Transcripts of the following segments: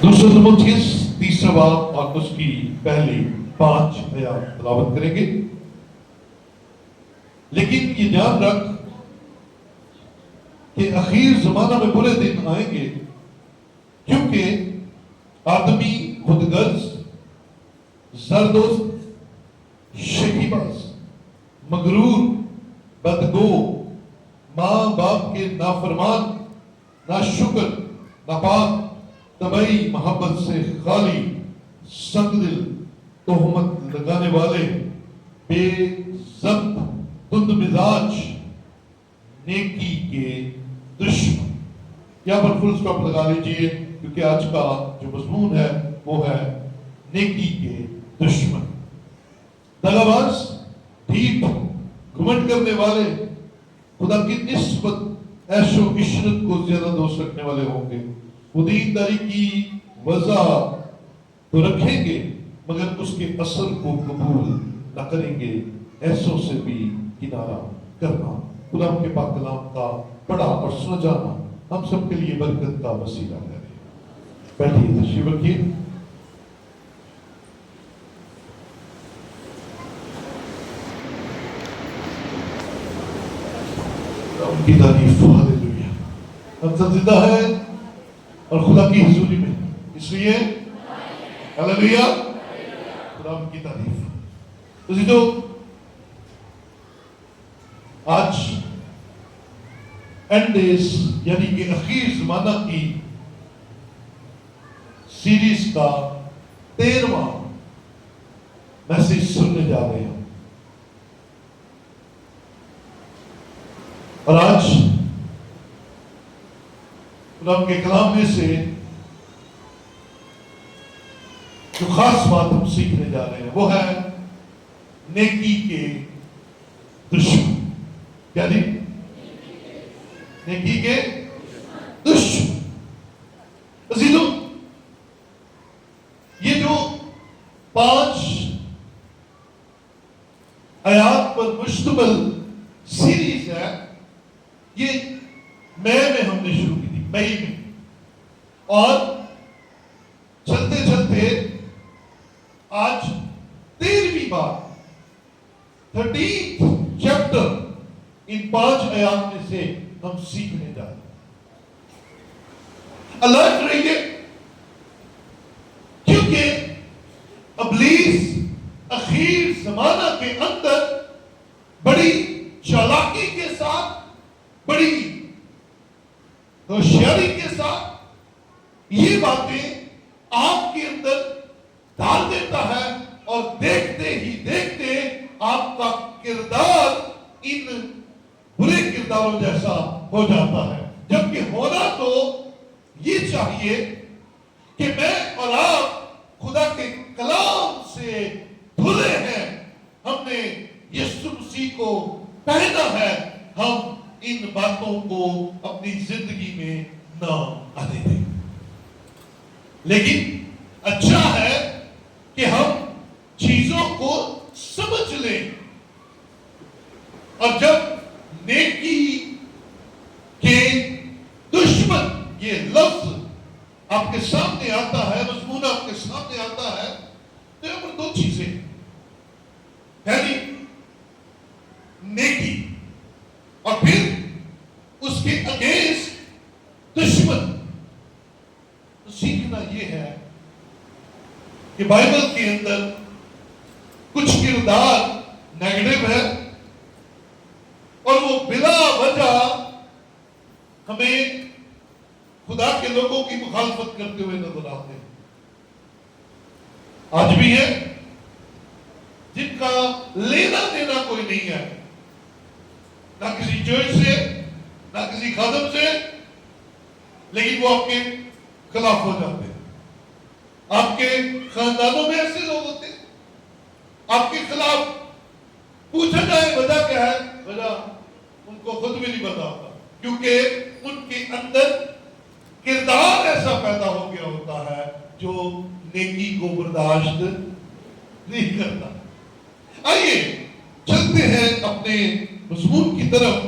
دوسرا تیموتھیوس تیسرا باب اور اس کی پہلی 5 آیات تلاوت کریں گے. لیکن یہ جان رکھ کہ اخیر زمانہ میں برے دن آئیں گے، کیونکہ آدمی خود غرض، زردوست، شکیباز، مغرور، بدگو، ماں باپ کے نافرمان، ناشکر، ناپاک، طبعی محبت سے خالی، سنگ دل، تہمت لگانے والے، بے ضبط، تند مزاج، نیکی کے دشمن. یہاں پر فل سٹاپ لگا لیجئے، کیونکہ آج کا جو مضمون ہے وہ ہے نیکی کے دشمن. دغاباز، ڈھیٹ، گھمنڈ کرنے والے، خدا کی نسبت عیش و عشرت کو زیادہ دوست رکھنے والے ہوں گے. وہ دینداری کی وضع تو رکھیں گے مگر اس کے اصل کو قبول نہ کریں گے. ایسوں سے بھی کنارہ کرنا. خدا کے پاک کلام کا پڑھا اور سنا جانا ہم سب کے لیے برکت کا وسیلہ ہے. بیٹھیے، تشریف رکھیے. ان کی تعریف، ہاللیلویا. ہم سب زندہ ہیں اور خدا کی حضوری میں، اس لیے ہاللیلویا، خدا کی تعریف. تو آج اینڈ ڈیز یعنی کہ اخیر زمانہ کی سیریز کا 13واں میسج سننے جا رہے ہیں. اور آج خدا کے کلام میں سے جو خاص بات ہم سیکھنے جا رہے ہیں وہ ہے نیکی کے دشمن. یعنی نیکی کے دشمن. عزیزوں، یہ جو 5 آیات پر مشتمل سیریز ہے، یہ مئی میں ہم نے شروع کی تھی، مئی میں، اور چلتے چلتے آج 13ویں بار 13th چیپٹر ان 5 آیات میں سے ہم سیکھنے جا رہے ہیں. الرٹ رہیے، کیونکہ ابلیس اخیر زمانہ کے اندر بڑی چالاکی کے ساتھ، بڑی ہوشیاری کے ساتھ یہ باتیں آپ کے اندر ڈال دیتا ہے، اور دیکھتے ہی دیکھتے آپ کا کردار ان برے کرداروں جیسا ہو جاتا ہے. جبکہ ہونا تو یہ چاہیے کہ میں اور آپ خدا کے کلام سے دھلے ہیں، ہم نے یسوع مسیح کو پہنا ہے، ہم ان باتوں کو اپنی زندگی میں نہ آنے دیں. لیکن اچھا ہے کہ ہم چیزوں کو سمجھ لیں، اور جب نیکی کے دشمن یہ لفظ آپ کے سامنے آتا ہے، مضمون آپ کے سامنے آتا ہے، تو یہاں پر 2 چیزیں، یعنی نیکی اور پھر اس کے اگینسٹ دشمن. تو سیکھنا یہ ہے کہ بائبل کے اندر کچھ کردار نیگیٹو ہے، اور وہ بلا وجہ ہمیں خدا کے لوگوں کی مخالفت کرتے ہوئے نظر آتے ہیں. آج بھی ہے جن کا لینا دینا کوئی نہیں ہے، نہ کسی چرچ سے، نہ کسی خادم سے، لیکن وہ آپ کے خلاف ہو جاتے ہیں. آپ کے خاندانوں میں ایسے لوگ ہوتے ہیں، آپ کے خلاف پوچھا جائے وجہ کیا ہے، وجہ ان کو خود بھی نہیں پتا ہوتا، کیونکہ ان کے اندر کردار ایسا پیدا ہو گیا ہوتا ہے جو نیکی کو برداشت نہیں کرتا. آئیے چلتے ہیں اپنے مضمون کی طرف.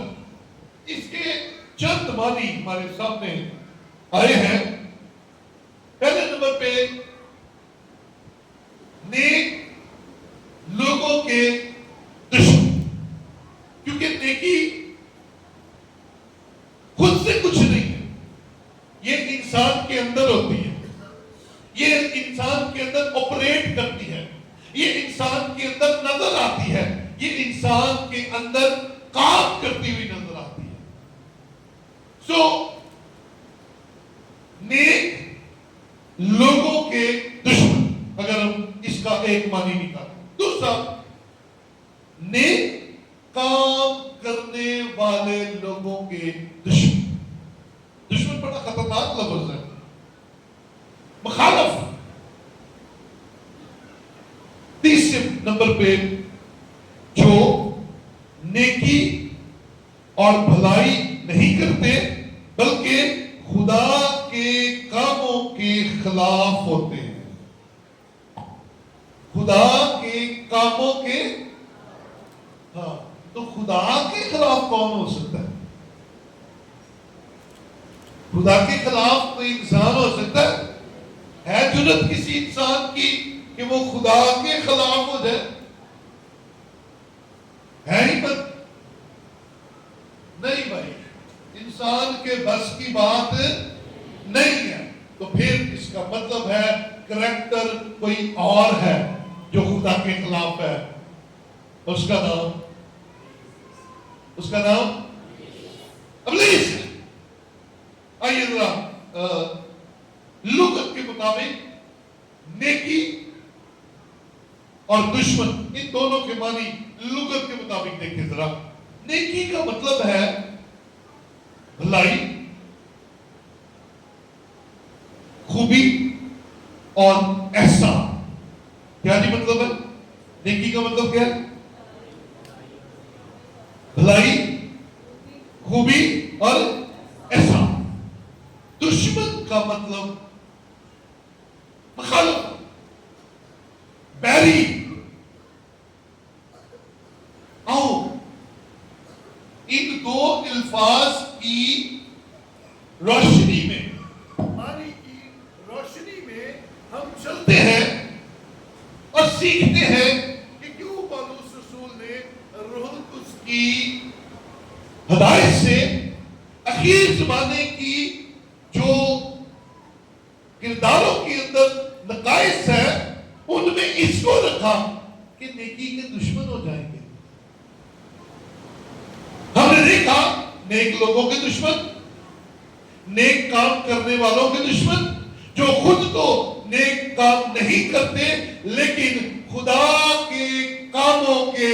اس کے چند معنی ہمارے سامنے آئے ہیں. پہلے نمبر لوگوں کے دشمن، اگر ہم اس کا ایک معنی نکالیں. دوسرا، نیک کام کرنے والے لوگوں کے دشمن. دشمن بڑا خطرناک لفظ ہے، مخالف. تیسرے نمبر پہ، جو نیکی اور بھلائی نہیں کرتے بلکہ خدا کے کاموں کے خلاف ہوتے ہیں. خدا کے کاموں کے، ہاں، تو خدا کے خلاف کون ہو سکتا ہے؟ خدا کے خلاف کوئی انسان ہو سکتا ہے جرات کسی انسان کی کہ وہ خدا کے خلاف ہو جائے؟ ہے ہی بات نہیں بھائی، انسان کے بس کی بات نہیں ہے. تو پھر اس کا مطلب ہے کریکٹر کوئی اور ہے جو خدا کے خلاف ہے. اس کا نام ابلیس ہے. آئیے ذرا لغت کے مطابق نیکی اور دشمن، ان دونوں کے معنی لغت کے مطابق دیکھیں ذرا. نیکی کا مطلب ہے بھلائی، خوبی اور احسان. کیا جی مطلب ہے؟ نیکی کا مطلب کیا ہے؟ بھلائی، خوبی اور احسان. دشمن کا مطلب مخالف، بیری. آؤ ان دو الفاظ کی روشنی میں، معنی کی روشنی میں ہم چلتے ہیں اور سیکھتے ہیں کہ کیوں پولس رسول نے روح القدس کی ہدایت سے اخیر زمانے کی جو کرداروں کے اندر نقائص ہے ان میں اس کو رکھا کہ نیکی کے دشمن ہو جائیں گے. ہم نے دیکھا نیک لوگوں کے دشمن، نیک کام کرنے والوں کے دشمن، جو خود تو نیک کام نہیں کرتے لیکن خدا کے کاموں کے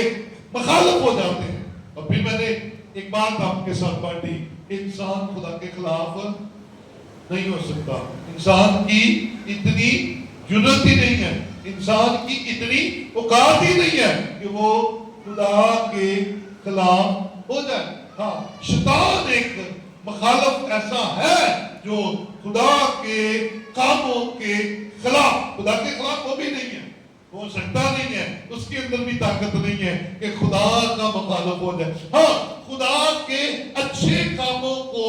مخالف ہو جاتے ہیں. اور پھر میں نے ایک بات آپ کے ساتھ بانٹی، انسان خدا کے خلاف نہیں ہو سکتا. انسان کی اتنی جرات ہی نہیں ہے، انسان کی اتنی اوقات ہی نہیں ہے کہ وہ خدا کے خلاف ہو جائے. ہاں، شیطان ایک مخالف ایسا ہے جو خدا کے کاموں کے خلاف، خدا کے خلاف وہ بھی نہیں ہے، ہو سکتا نہیں ہے، اس کے اندر بھی طاقت نہیں ہے کہ خدا کا مخالف ہو جائے. ہاں، خدا کے اچھے کاموں کو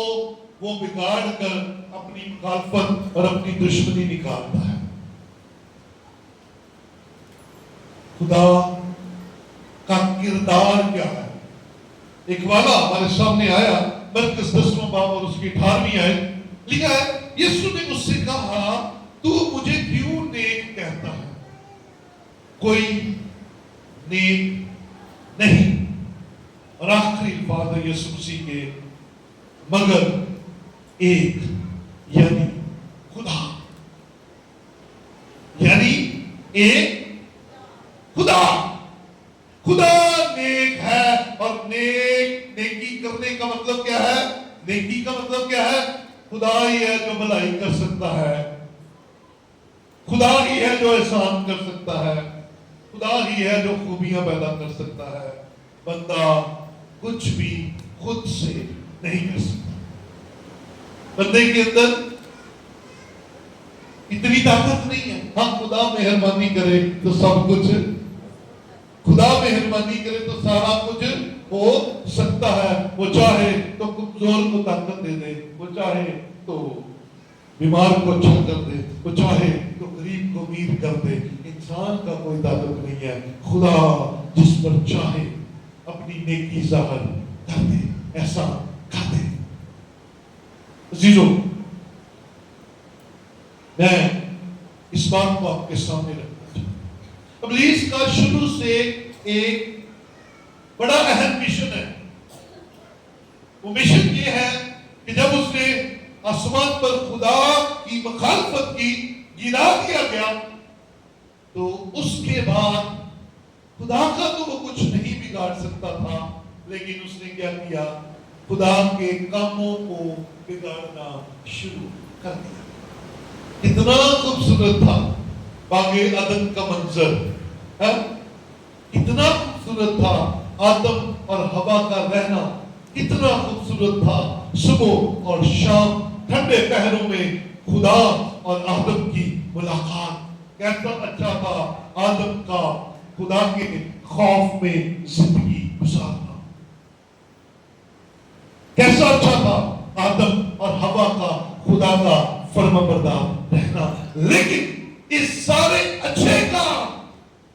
وہ بگاڑ کر اپنی مخالفت اور اپنی دشمنی نکالتا ہے. خدا کا کردار کیا ہے؟ ایک والا ہمارے سامنے آیا، مرکز 10واں باب اور اس کی 18ویں آیت، لکھا ہے یسوع نے اس سے کہا تو مجھے کیوں نیک کہتا ہے؟ کوئی نیک نہیں. اور آخری الفاظ ہے یسوع مسیح کے، مگر ایک، یعنی خدا. یعنی ایک خدا. خدا نیک ہے. اور نیکی کرنے کا مطلب کیا ہے؟ نیکی کا مطلب کیا ہے؟ خدا ہی ہے جو بھلائی کر سکتا ہے، خدا ہی ہے جو احسان کر سکتا ہے، خدا ہی ہے جو خوبیاں پیدا کر سکتا ہے. بندہ کچھ بھی خود سے نہیں کر سکتا. بندے کے اندر اتنی طاقت نہیں ہے. ہاں، خدا مہربانی کرے تو سب کچھ، خدا مہربانی کرے تو سارا کچھ ہو سکتا ہے. وہ چاہے تو کمزور کو طاقت دے دے، وہ چاہے تو بیمار کو اچھا کر دے، وہ چاہے تو غریب کو امیر کر دے. انسان کا کوئی طاقت نہیں ہے. خدا جس پر چاہے اپنی نیکی ظاہر کر دے، ایسا کر دے. عزیزو، میں اس بات کو آپ کے سامنے رکھنا چاہتا ہوں. ابلیس کا شروع سے ایک بڑا اہم مشن ہے. وہ مشن یہ ہے کہ جب اس نے آسمان پر خدا کی مخالفت کی، گرا دیا گیا، تو اس کے بعد خدا کا تو وہ کچھ نہیں بگاڑ سکتا تھا، لیکن اس نے کیا کیا؟ خدا کے کاموں کو بگاڑنا شروع کر دیا۔ کتنا خوبصورت تھا باغ عدن کا منظر، کتنا خوبصورت تھا آدم اور حوا کا رہنا، کتنا خوبصورت تھا صبح اور شام ٹھنڈے پہروں میں خدا اور آدم کی ملاقات۔ کیسا اچھا تھا آدم کا خدا کے خوف میں زندگی گزارنا، کیسا اچھا تھا آدم اور حوا کا خدا کا فرمانبردار رہنا۔ لیکن اس سارے اچھے کام،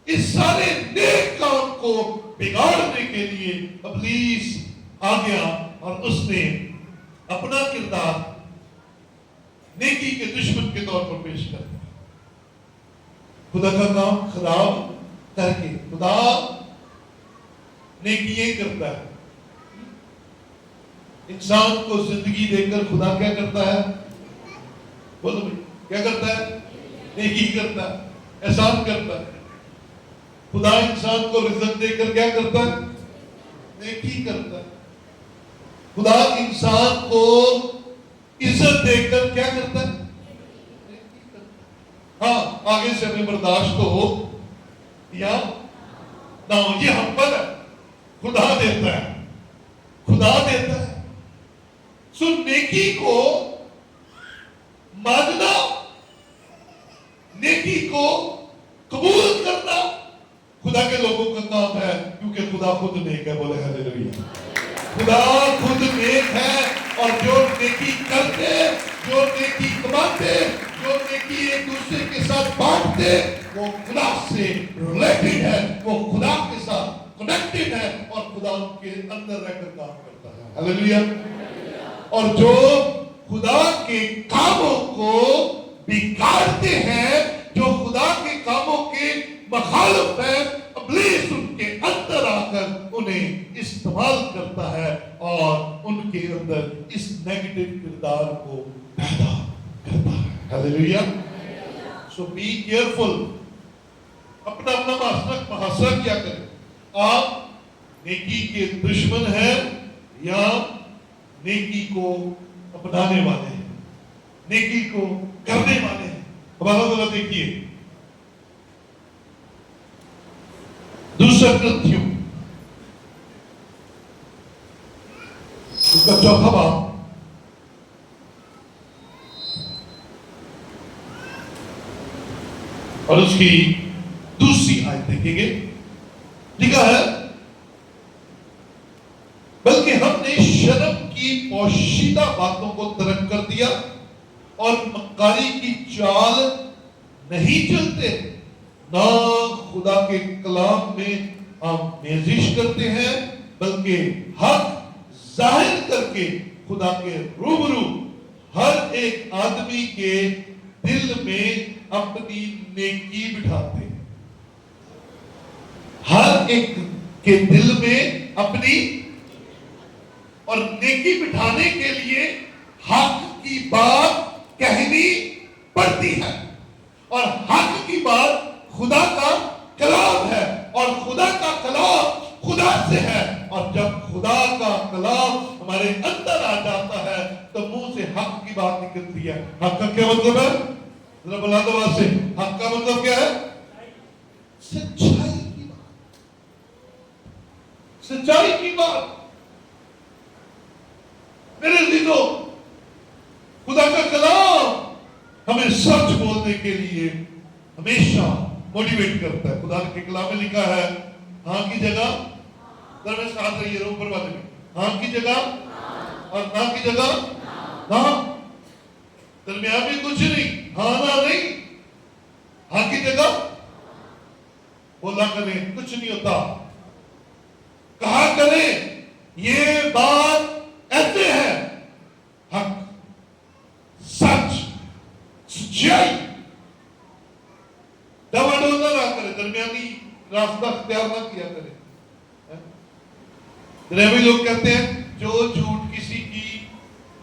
اس سارے نیک کام کو بگاڑنے کے لیے ابلیس آ گیا اور اس نے اپنا کردار نیکی کے دشمن کے طور پر پیش کر دیا۔ خدا کا کام خراب کر کے، خدا نیکیاں کرتا ہے، انسان کو زندگی دے کر خدا کیا کرتا ہے؟ بولو بھائی، کیا کرتا ہے؟ نیکی کرتا ہے، احسان کرتا ہے۔ خدا انسان کو رزق دے کر کیا کرتا ہے؟ نیکی کرتا ہے۔ خدا انسان کو عزت دے کر کیا کرتا ہے؟ نیکی کرتا ہے۔ ہاں، آگے سے ہمیں برداشت تو ہو یا نہ ہو، یہ ہم پر ہے، خدا دیتا ہے، خدا دیتا ہے۔ سو نیکی کو ماننا، نیکی کو قبول کرنا خدا کے لوگوں کا کام ہے، کیونکہ خدا خود نیک ہے۔ بولے ہاللیلویا۔ خدا خود نیک ہے، اور جو نیکی کرتے، جو نیکی کماتے، جو نیکی ایک دوسرے کے ساتھ بانٹتے، وہ خدا سے ریلیٹڈ ہے، وہ خدا کے ساتھ کنیکٹڈ ہے، اور خدا ان کے اندر رہ کر کام کرتا ہے۔ ہاللیلویا۔ اور جو خدا کے کاموں کو بگاڑتے ہیں، جو خدا کے کاموں کے مخالف ہیں، ابلیس ان کے اندر آ کر انہیں استعمال کرتا ہے اور ان کے اندر اس نیگیٹو کردار کو پیدا کرتا ہے۔ ہاللیلویا۔ سو بی کیئرفل، اپنا محاسبہ کیا کریں، آپ نیکی کے دشمن ہیں یا نیکی کو اپنانے والے ہیں، نیکی کو کرنے والے ہیں؟ ہمارا ذرا دیکھیے دوسرا کرنتھیوں اس کا 4واں باب اور اس کی دوسری آیت دیکھیں گے، لکھا ہے بلکہ ہم نے شرم کی پوشیدہ باتوں کو ترک کر دیا اور مکاری کی چال نہیں چلتے، نہ خدا کے کلام میں آمیزش کرتے ہیں، بلکہ حق ظاہر کر کے خدا کے روبرو ہر ایک آدمی کے دل میں اپنی نیکی بٹھاتے ہیں۔ ہر ایک کے دل میں اپنی، اور نیکی بٹھانے کے لیے حق کی بات کہنی پڑتی ہے، اور حق کی بات خدا کا کلام ہے، اور خدا کا کلام خدا سے ہے، اور جب خدا کا کلام ہمارے اندر آ جاتا ہے تو منہ سے حق کی بات نکلتی ہے۔ حق کا کیا مطلب ہے؟ ذرا بلا دو آواز سے، حق کا مطلب کیا ہے؟ سچائی کی بات، سچائی کی بات۔ میرے عزیزو، خدا کا کلام ہمیں سچ بولنے کے لیے ہمیشہ موٹیویٹ کرتا ہے۔ خدا کے کلام میں لکھا ہے ہاں کی جگہ، ذرا میں ساتھ رہیے اوپر والے میں، ہاں کی جگہ اور نہ کی جگہ نہ، درمیان میں کچھ نہیں، ہاں نہ نہیں، ہاں کی جگہ بولا کریں، کچھ نہیں ہوتا، کہا کریں یہ بات ایسے ہے، حق، سچ، سچائی، ڈبا ڈولا نہ کرے، درمیانی راستہ اختیار نہ کیا کرے۔ ڈرائیوری لوگ کہتے ہیں جو جھوٹ کسی کی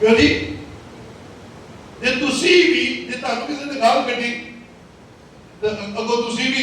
ਕਿਉਂ ਜੀ? ਜੇ ਤੁਸੀਂ ਵੀ, ਜੇ ਤੁਹਾਨੂੰ ਕਿਸੇ ਨੇ ਗਾਲ ਕੱਢੀ ਤੇ ਅੱਗੋਂ ਤੁਸੀਂ ਵੀ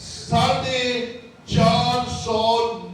450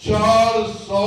400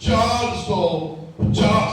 450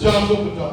450।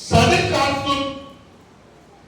450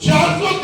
400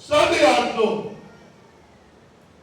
850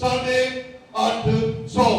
850।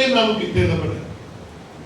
ਇਹਨਾਂ ਨੂੰ ਕਿੱਥੇ ਲੱਭਣਾ,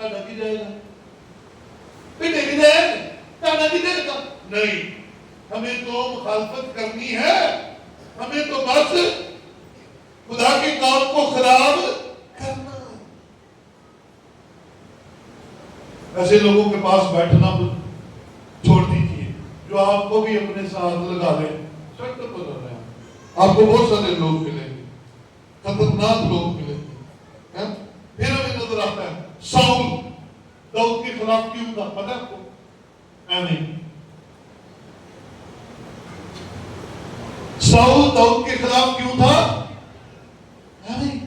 تہاڈا کی جائے گا؟ پیٹے بھی دے تہاڈا کی جائے گا؟ نہیں، ہمیں تو مخالفت کرنی ہے، ہمیں تو بس خدا کے کام کو خراب کرنا۔ ایسے لوگوں کے پاس بیٹھنا چھوڑ دیجیے جو آپ کو بھی اپنے ساتھ لگا لیں۔ سیکٹر بدل رہے ہیں، آپ کو بہت سارے لوگ ملیں گے، خطرناک لوگ ملیں گے۔ پھر ہمیں نظر آتا ہے ساؤل داؤد کے خلاف کیوں تھا، پتہ ہے آپ کو؟ نہیں، ساؤل داؤد کے خلاف کیوں تھا؟ نہیں،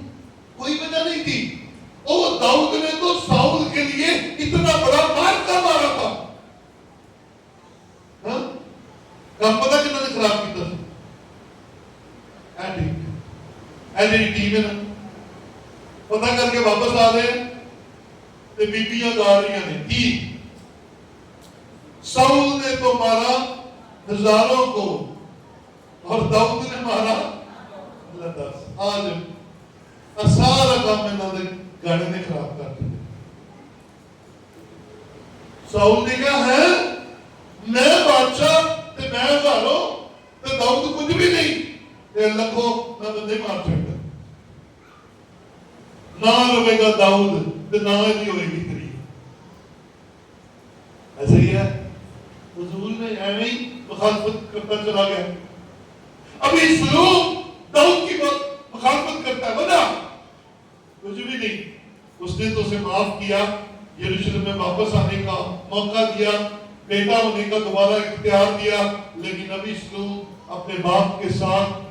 کوئی وجہ نہیں تھی۔ اور داؤد نے تو ساؤل کے لیے اتنا بڑا مارکا مارا تھا۔ کب پتا کہ میں نے خراب کیا تھا؟ ایڈی میں نا پتا کر کے واپس آ رہے ہیں تو بیبیاں گا رہی ہیں کی ساؤل نے تو مارا ہزاروں کو اور داؤد نے مارا 10۔ آج سارا کام میں گاڑی نے خراب کر دیا۔ ساؤل نے کہا ہے میں بادشاہ تے میں ہزاروں تے داؤد کچھ بھی نہیں، تے لکھو میں بندے مار چھڑتا، نہ روے گا داؤد تے نہ ہی ہوئے گی تری۔ ایسا ہی ہے، حضور نے ایویں ہی مخالفت کرتا چلا گیا۔ ابھی سلوک داؤد کی مخالفت کرتا ہے، وجہ کچھ بھی نہیں، اس نے تو اسے معاف کیا، یروشلم میں واپس آنے کا موقع دیا، بیٹا ہونے کا دوبارہ اختیار دیا، لیکن ابھی سلوک اپنے باپ کے ساتھ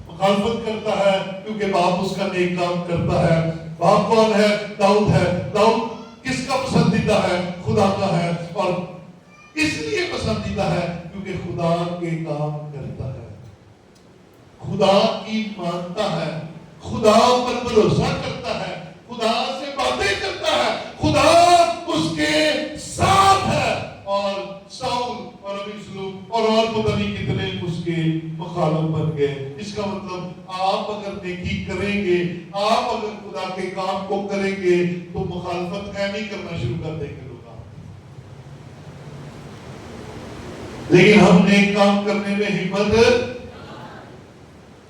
مخالفت کرتا ہے کیونکہ باپ اس کا نیک کام کرتا ہے۔ باپ کون ہے؟ داؤد ہے۔ داؤد کس کا پسندیدہ ہے؟ خدا کا ہے، اور اس لیے پسندیدہ ہے کیونکہ خدا کے کام کرتا ہے، خدا کی مانتا ہے، خدا پر بھروسہ کرتا ہے، خدا سے باتیں کرتا ہے، خدا اس کے ساتھ ہے۔ اور ساؤل اور ابیسلوم اور پتہ نہیں کتنے اس کے مخالف بن گئے۔ اس کا مطلب آپ اگر نیکی کریں گے، آپ اگر خدا کے کام کو کریں گے تو مخالفت نہیں کرنا شروع کر دیں گے لوگ۔ لیکن ہم نیک کام کرنے میں ہمت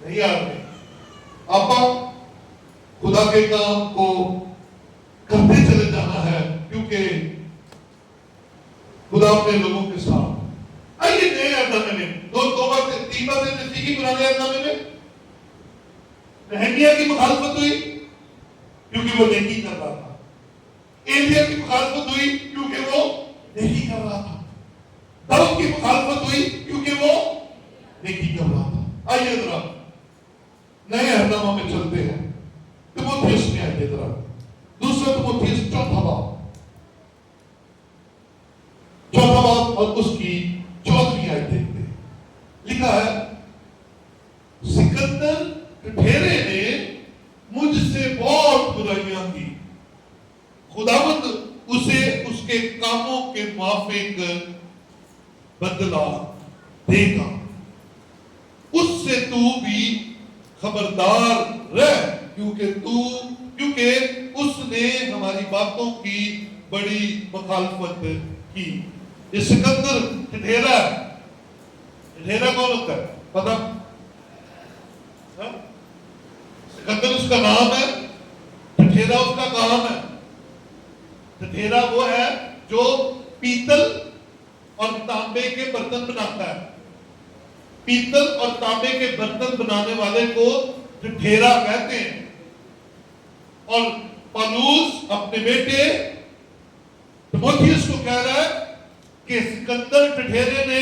نہیں آ رہے، آپ خدا کے کام کو کرتے چلے جانا ہے کیونکہ خدا اپنے لوگوں کے ساتھ۔ آئیے نئے اعلان میں دو باتیں، تین باتیں نزدیکی پرانے اعلان میں نہمیا کی مخالفت ہوئی کیونکہ وہ نیکی کر رہا تھا، ایلیا کی مخالفت ہوئی کیونکہ وہ نیکی کر رہا تھا، داؤد کی مخالفت ہوئی کیونکہ وہ نیکی کر رہا تھا۔ آئیے ذرا نئے احکام میں چلتے ہیں، تیموتھیوس میں آئیے ذرا، دوسرا تیموتھیوس چوتھا باب اور اس کی 14ویں آیت دیکھتے ہیں۔ لکھا ہے سکندر ٹھٹھیرے نے مجھ سے بہت برائیاں کی، خداوند اسے اس کے کاموں کے موافق بدلہ دے گا، اس سے تو بھی خبردار رہ کیونکہ اس نے ہماری باتوں کی بڑی مخالفت کی۔ یہ سکندر ٹھٹھیرا ہے، ٹھٹھیرا کون ہوتا ہے پتا؟ سکندر اس کا نام ہے، ٹھٹھیرا اس کا کام ہے۔ ٹھٹھیرا وہ ہے جو پیتل اور تانبے کے برتن بناتا ہے، پیتل اور تانبے کے برتن بنانے والے کو ٹھٹھیرا کہتے ہیں۔ اور پالوس اپنے بیٹے تیموتھیوس کو کہہ رہا ہے کہ سکندر ٹھٹھیرے نے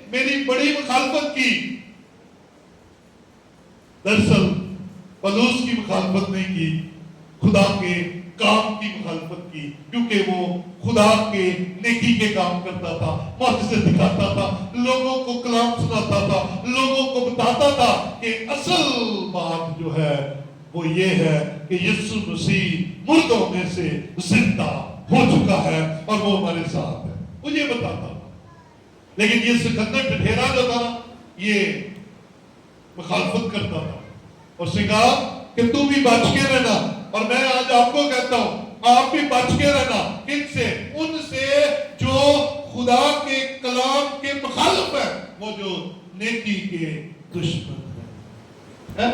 میری بڑی مخالفت کی۔ دراصل پالوس کی مخالفت نہیں کی، خدا کے کام کی مخالفت کی، کیونکہ وہ خدا کے نیکی کے کام کرتا تھا، معجزے دکھاتا تھا، لوگوں کو کلام سناتا تھا، لوگوں کو بتاتا تھا کہ اصل بات جو ہے وہ یہ ہے کہ یسوع مسیح مردوں میں سے زندہ ہو چکا ہے اور وہ ہمارے ساتھ ہے، وہ یہ بتاتا تھا۔ لیکن یہ سکندر ٹھٹھیرا جو تھا یہ مخالفت کرتا تھا، اور اس نے کہا کہ تو بھی بچ کے رہنا۔ اور میں آج آپ کو کہتا ہوں آپ بھی بچ کے رہنا. کن سے؟ ان سے جو خدا کے کلام کے مخالف ہے، وہ جو نیکی کے دشمن ہے.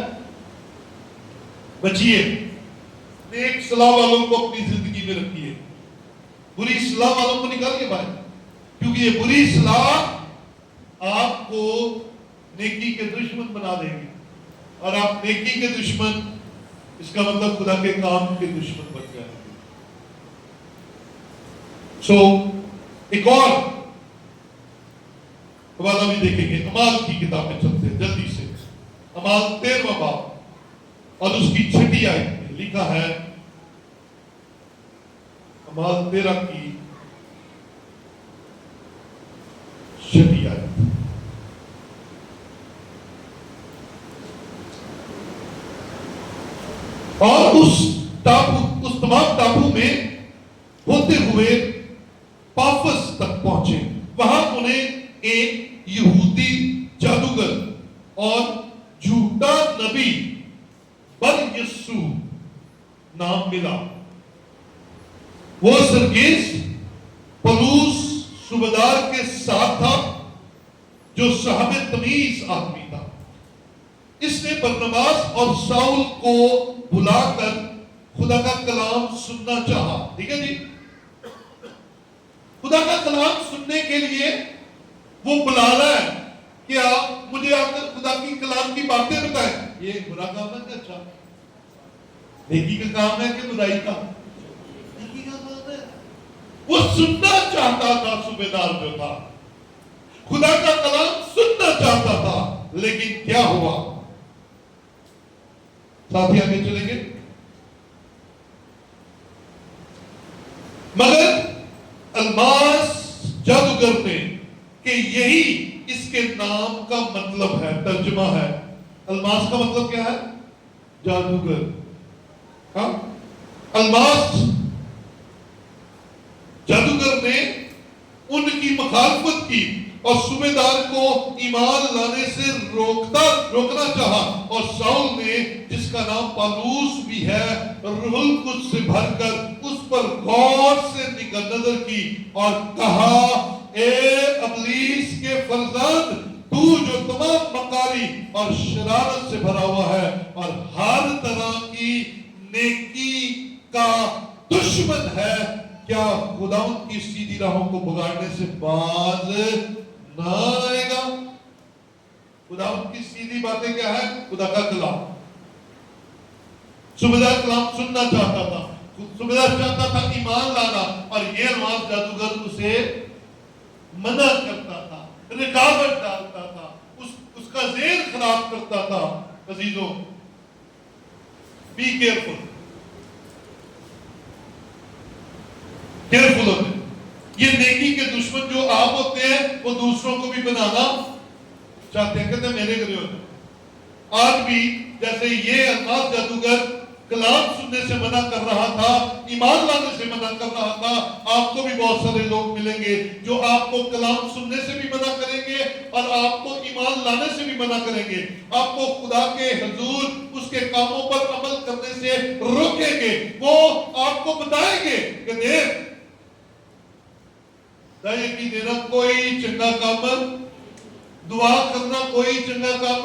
بچیے، نیک صلاح والوں کو اپنی زندگی میں رکھیے، بری صلاح والوں کو نکال کے باہر، کیونکہ یہ بری صلاح آپ کو نیکی کے دشمن بنا دیں گے، اور آپ نیکی کے دشمن، اس کا مطلب خدا کے کام کے دشمن بن جائیں گے. سو ایک اور حوالہ بھی دیکھیں گے. اعمال کی کتاب میں چلتے ہیں جلدی سے. اعمال 13واں باب اور اس کی 6 آیت میں لکھا ہے، اعمال 13 کی 6 آیت. اور اس تمام ٹاپو میں ہوتے ہوئے پافس تک پہنچے. وہاں انہیں ایک یہودی جادوگر اور جھوٹا نبی بر یسو نام ملا. وہ سرگیس پولس صوبیدار کے ساتھ تھا، جو صاحب تمیز آدمی تھا. اس نے برنباس اور ساؤل کو بلا کر خدا کا کلام سننا چاہا. ٹھیک ہے جی، خدا کا کلام سننے کے لیے وہ بلا رہا ہے کہ آپ مجھے آ کر خدا کی کلام کی باتیں بتائیں. یہ برا کام ہے کہ اچھا؟ نیکی کا کام ہے کہ برائی کا؟ نیکی کا کام ہے. وہ سننا چاہتا تھا، صوبیدار جو تھا خدا کا کلام سننا چاہتا تھا، لیکن کیا ہوا؟ ساتھی آگے چلیں گے. مگر الماس جادوگر نے، کہ یہی اس کے نام کا مطلب ہے، ترجمہ ہے. الماس کا مطلب کیا ہے؟ جادوگر. ہاں، الماس جادوگر نے ان کی مخالفت کی اور صوبیدار کو ایمان لانے سے روکنا چاہا. اور ساؤل نے، جس کا نام پالوس بھی ہے، روح القدس سے بھر کر اس پر غور سے نظر کی اور کہا، اے ابلیس کے فرزند، تو جو تمام مکاری اور شرارت سے بھرا ہوا ہے اور ہر طرح کی نیکی کا دشمن ہے، کیا خداوند کی سیدھی راہوں کو بگاڑنے سے باز نہ آئے گا؟ خداوند کی سیدھی باتیں کیا ہے؟ خدا کا کلام. صوبیدار کلام سننا چاہتا تھا، صوبیدار چاہتا تھا ایمان لانا، اور یہ الماس جادوگر اسے منع کرتا تھا، رکاوٹ ڈالتا تھا، اس کا ذہن خراب کرتا تھا. عزیزوں، بی کیئرفل ہوتے. یہ نیکی کے دشمن جو آپ ہوتے ہیں، وہ دوسروں کو بھی بنانا چاہتے ہیں. کہتے ہیں میرے گھر ہوتے ہیں. آج بھی جیسے یہ الماس جادوگر کلام سننے سے منع کر رہا تھا، ایمان لانے سے منع کر رہا تھا، آپ کو بھی بہت سارے لوگ ملیں گے جو آپ کو کلام سننے سے بھی منع کریں گے اور آپ کو ایمان لانے سے بھی منع کریں گے. آپ کو خدا کے حضور اس کے کاموں پر عمل کرنے سے روکیں گے. وہ آپ کو بتائیں گے کہ دیکھ، دائیں کی دینا کوئی چنگا کام، دعا کرنا کوئی چنگا کام،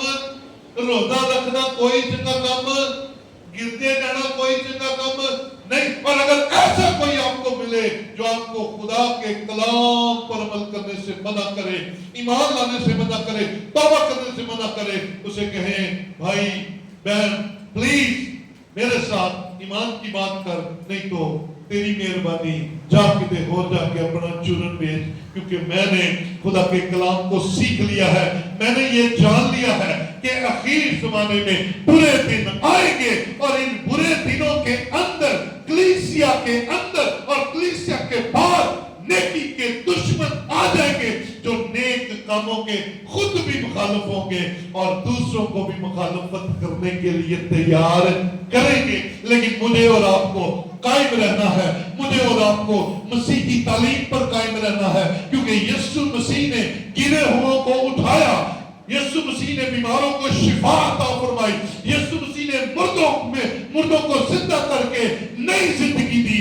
روزہ رکھنا کوئی چنگا کام، گرتے جانا کوئی چنگا کام نہیں. اور اگر ایسا کوئی آپ کو ملے جو آپ کو خدا کے کلام پر عمل کرنے سے منع کرے، ایمان لانے سے منع کرے، توبہ کرنے سے منع کرے، اسے کہیں بھائی بہن پلیز میرے ساتھ ایمان کی بات کر، نہیں تو تیری مہربانی جا کے اور جا کے اپنا چورن بیچ، کیونکہ میں نے خدا کے کلام کو سیکھ لیا ہے. میں نے یہ جان لیا ہے کہ اخیر زمانے میں برے دن آئیں گے، اور ان برے دنوں کے اندر کلیسیا کے اندر اور کلیسیا کے باہر نیکی کے دشمن آ جائیں گے، جو نیک کاموں کے خود بھی مخالف ہوں گے اور دوسروں کو بھی مخالفت کرنے کے لیے تیار کریں گے. لیکن مجھے اور آپ کو قائم رہنا ہے، مجھے اور آپ کو مسیحی تعلیم پر قائم رہنا ہے، کیونکہ یسوع مسیح نے گرے ہوئوں کو اٹھایا، یسوع مسیح نے بیماروں کو شفا عطا فرمائی، یسوع مسیح نے مردوں کو زندہ کر کے نئی زندگی دی.